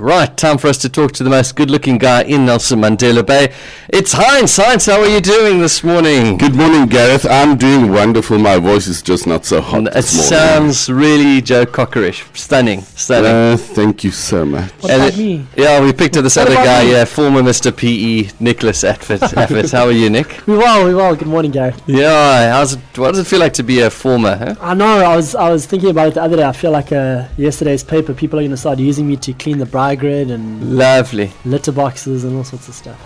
Right, time for us to talk to the most good-looking guy in Nelson Mandela Bay. It's Heinz. Heinz, how are you doing this morning? Good morning, Gareth. I'm doing wonderful. My voice is just not so hot It sounds really Joe Cockerish. Stunning. Thank you so much. What about me? Yeah, we picked up this other guy, former Mr. PE, Nicholas Affett. How are you, Nick? We well. Good morning, Gary. Yeah, what does it feel like to be a former? Huh? I know. I was thinking about it the other day. I feel like yesterday's paper. People are going to start using me to clean the bride grid and lovely litter boxes and all sorts of stuff.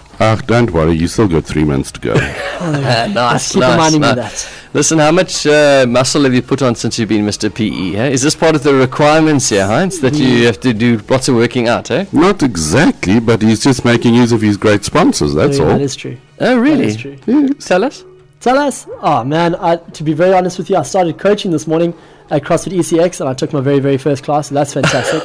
Don't worry, you still got 3 months to go. Nice. Keep reminding me that. Listen, how much muscle have you put on since you've been Mr. PE? Eh? Is this part of the requirements here, Heinz, that you have to do lots of working out? Eh? Not exactly, but he's just making use of his great sponsors, that's all. That is true. Oh, really? That is true. Yes. Tell us. Oh, man, to be very honest with you, I started coaching this morning at CrossFit ECX, and I took my very, very first class, so that's fantastic.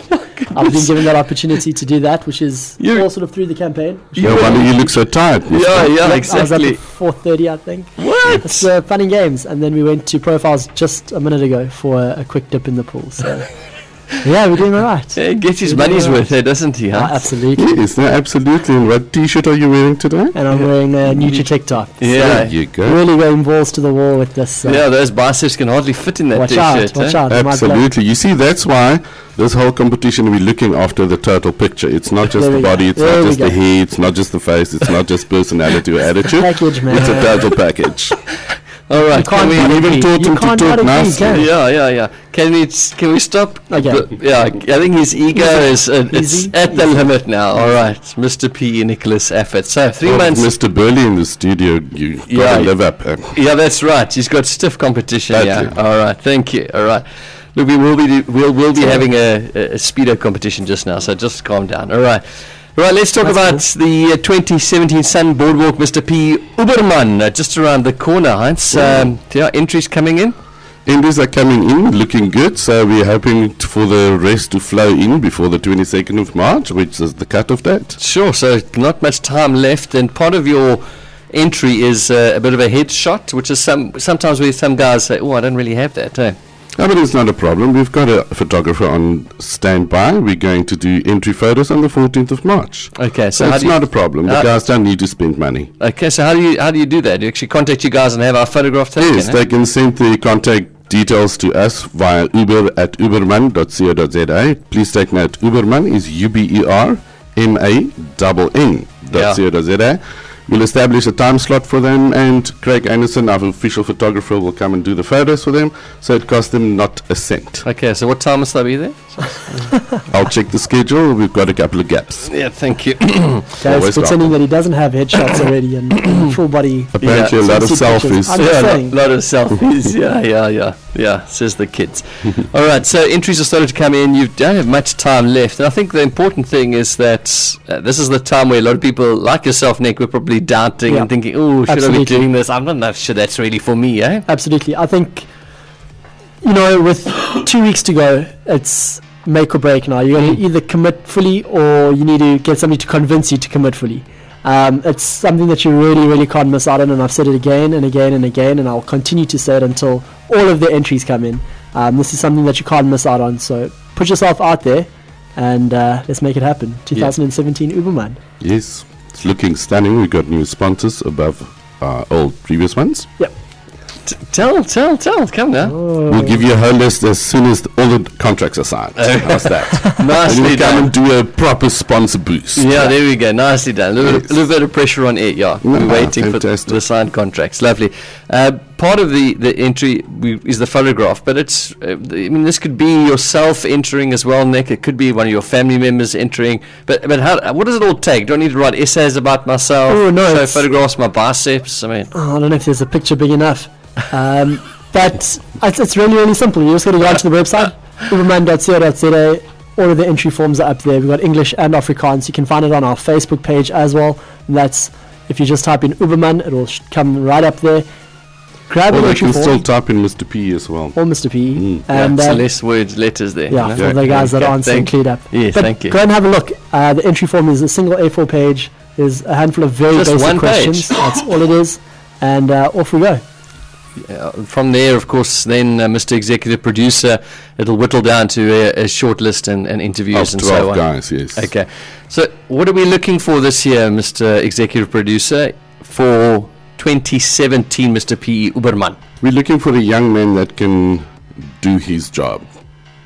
I've been given that opportunity to do that, which is all sort of through the campaign. No wonder you look so tired. Yeah, exactly. I was up at 4:30, I think. What? It's fun and games. And then we went to Profiles just a minute ago for a quick dip in the pool. So, yeah, we're doing all right. Yeah, he gets his money's worth there, doesn't he? Huh? Absolutely. Yes, no, absolutely. And what T-shirt are you wearing today? And I'm wearing a Nutritech top. Yeah. There you go. Really going balls to the wall with this. Yeah, those biceps can hardly fit in that watch T-shirt. Watch out. Absolutely. You see, that's why this whole competition, we're looking after the total picture. It's not just the body, it's not just the hair, it's not just the face, it's not just personality or attitude. Package, man. It's a total package. All right, can we even taught him to talk nicely? Yeah. Can we stop? Okay. I think his ego is it's at the limit now. All right, Mr. P. Nicholas Affett. So 3 months. Mr. Burley in the studio, you got to live up. Yeah, that's right. He's got stiff competition. That's All right, thank you. All right. Look, we'll be having a speedo competition just now, so just calm down. All right. Right, let's talk about the 2017 Sun Boardwalk Mr. P. Ubermann, just around the corner, Heinz. Entries coming in? Entries are coming in, looking good, so we're hoping for the rest to flow in before the 22nd of March, which is the cut-off date. Sure, so not much time left, and part of your entry is a bit of a headshot, which is sometimes where some guys say, I don't really have that, eh? No, but it's not a problem. We've got a photographer on standby. We're going to do entry photos on the 14th of March. Okay, so it's not a problem. The guys don't need to spend money. Okay, so how do you do that? Do you actually contact you guys and have our photograph taken? Yes, they can send the contact details to us via uber@ubermann.co.za. Please take note, Ubermann is UBERMANN.co.za. We'll establish a time slot for them, and Craig Anderson, our official photographer, will come and do the photos for them, so it costs them not a cent. Okay, so what time must I be there? I'll check the schedule. We've got a couple of gaps. Yeah, thank you. Guys, pretending that he doesn't have headshots already and full body. Apparently a lot of selfies. A lot of selfies. Yeah, says the kids. All right, so entries are starting to come in. You don't have much time left. And I think the important thing is that this is the time where a lot of people, like yourself, Nick, were probably doubting and thinking, should I be doing this? I'm not sure that's really for me, eh? Absolutely. I think, with 2 weeks to go, it's make or break now. You're going to either commit fully or you need to get somebody to convince you to commit fully. It's something that you really, really can't miss out on, and I've said it again and again and again, and I'll continue to say it until all of the entries come in. This is something that you can't miss out on, so put yourself out there and let's make it happen. 2017 Ubermann. Yes, it's looking stunning. We've got new sponsors above our old previous ones. Yep. Tell, come now. We'll give you a whole list as soon as all the contracts are signed. How's that? Nicely done. Come and do a proper sponsor boost. Yeah, there we go. Nicely done. A little bit of pressure on it, We're waiting for the signed contracts. Lovely. Part of the entry is the photograph, but it's, this could be yourself entering as well, Nick. It could be one of your family members entering. But what does it all take? Do I need to write essays about myself? Oh, no. Show photographs, my biceps? I don't know if there's a picture big enough. But it's really, really simple. You just got to go onto the website, ubermann.co.za. All of the entry forms are up there. We've got English and Afrikaans. You can find it on our Facebook page as well. And that's, if you just type in Ubermann, it will come right up there. Grab an entry form. Still type in Mr. P as well. Or Mr. P. And so less letters there. Yeah, for the guys that aren't so clued up. Yes, thank you. Go and have a look. The entry form is a single A4 page. There's a handful of very basic questions. That's all it is. And off we go. From there, of course, then Mr. Executive Producer, it'll whittle down to a short list and interviews of and so on. 12 guys, yes. Okay. So what are we looking for this year, Mr. Executive Producer, for 2017, Mr. P. Ubermann? We're looking for a young man that can do his job.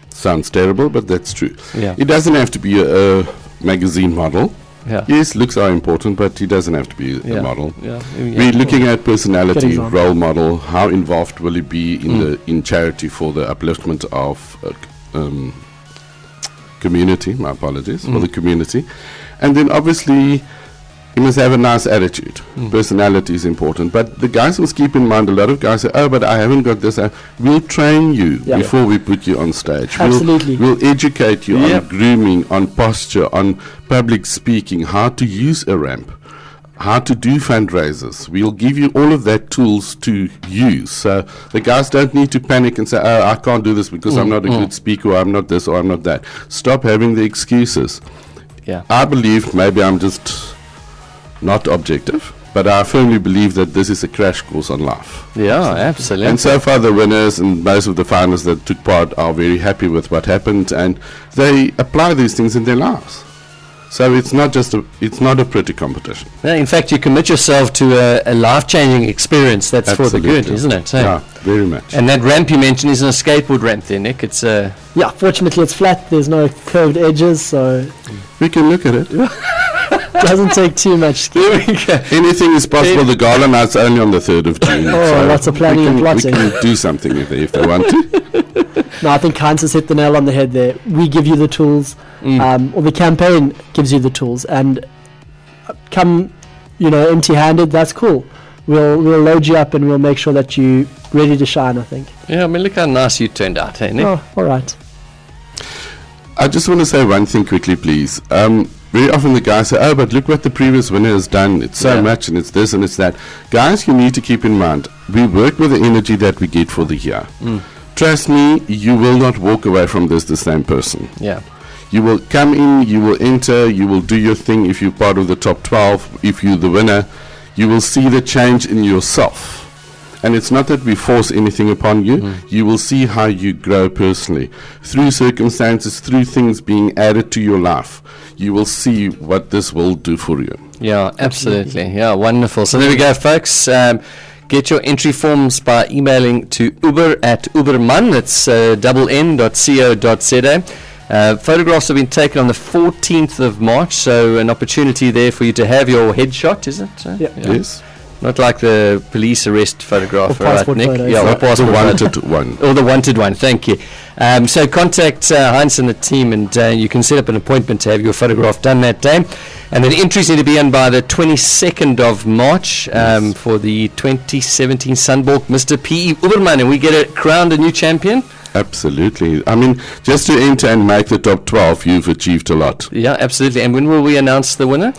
Sounds terrible, but that's true. Yeah. It doesn't have to be a magazine model. Yeah. Yes, looks are important, but he doesn't have to be a model. Yeah. We're looking at personality, example. role model. How involved will he be in charity for the upliftment of community? My apologies for the community, and then obviously he must have a nice attitude. Personality is important, but the guys must keep in mind. A lot of guys say, "Oh, but I haven't got this." We'll train you before we put you on stage. Absolutely. We'll educate you on grooming, on posture, on public speaking, how to use a ramp, how to do fundraisers. We'll give you all of that tools to use. So the guys don't need to panic and say, "Oh, I can't do this because I'm not a good speaker, or I'm not this, or I'm not that." Stop having the excuses. Yeah. I believe, maybe I'm just not objective, but I firmly believe that this is a crash course on life. Yeah, absolutely. And so far the winners and most of the finalists that took part are very happy with what happened, and they apply these things in their lives. So it's not a pretty competition. Yeah, in fact, you commit yourself to a life-changing experience that's Absolutely. for the good, isn't it? So Yeah, very much. and that ramp you mentioned is a skateboard ramp there, Nick. It's Yeah, fortunately it's flat. There's no curved edges, so We can look at it. it doesn't take too much. Anything is possible. The gala night's only on the 3rd of June. Lots of planning and plotting. We can do something if they want to. No, I think Heinz has hit the nail on the head there. We give you the tools, or the campaign gives you the tools, and come, empty-handed. That's cool. We'll load you up and we'll make sure that you're ready to shine. I think. Yeah, I mean, look how nice you turned out, hey, Nick? Oh, all right. I just want to say one thing quickly, please. Very often the guys say, "Oh, but look what the previous winner has done. It's so much, and it's this and it's that." Guys, you need to keep in mind, we work with the energy that we get for the year. Trust me, you will not walk away from this the same person. Yeah. You will come in, you will enter, you will do your thing. If you're part of the top 12, if you're the winner, you will see the change in yourself. And it's not that we force anything upon you. You will see how you grow personally. Through circumstances, through things being added to your life, you will see what this will do for you. Yeah, absolutely. Yeah, wonderful. So there we go, folks. Get your entry forms by emailing to uber@ubermann, that's n.co.za. Photographs have been taken on the 14th of March, so an opportunity there for you to have your headshot, is it? Yeah. Yes. Not like the police arrest photograph, Or right, passport Nick? photos. Yeah, or The passport photo. wanted one. Or the wanted one, thank you. So contact Heinz and the team, and you can set up an appointment to have your photograph done that day. And then entries need to be in by the 22nd of March for the 2017 Sunbalk Mr. P. Ubermann, and we get crowned a new champion. Absolutely. I mean, just to enter and make the top 12, you've achieved a lot. Yeah, absolutely. And when will we announce the winner?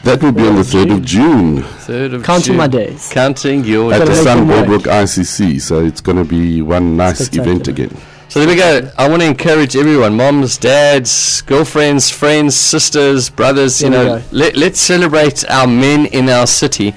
That will be on the 3rd of June 3rd of Counting June. my days. Counting your at the Gotta make Sun them work. Boardwalk ICC. So it's going to be one nice event Spectacular. again. So there we go. I want to encourage everyone, moms, dads, girlfriends, friends, sisters, brothers, There we go. let's celebrate our men in our city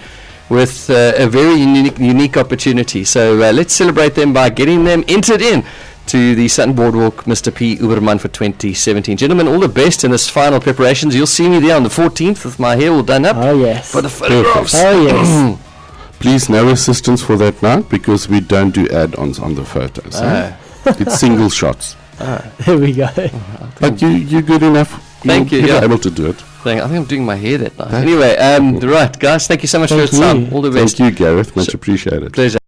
with a very unique opportunity. So let's celebrate them by getting them entered in to the Sutton Boardwalk Mr. P. Ubermann for 2017. Gentlemen, all the best in this final preparations. You'll see me there on the 14th with my hair all done up Oh, yes. for the photographs. Oh, yes. Please, no assistance for that night because we don't do add-ons on the photos. It's single shots. There we go. But you're good enough. Thank you, You're yeah. able to do it. I think I'm doing my hair that night. Anyway, right, guys, thank you so much Thank for your time. you. All the best. Thank you, Gareth. Much appreciated. Pleasure.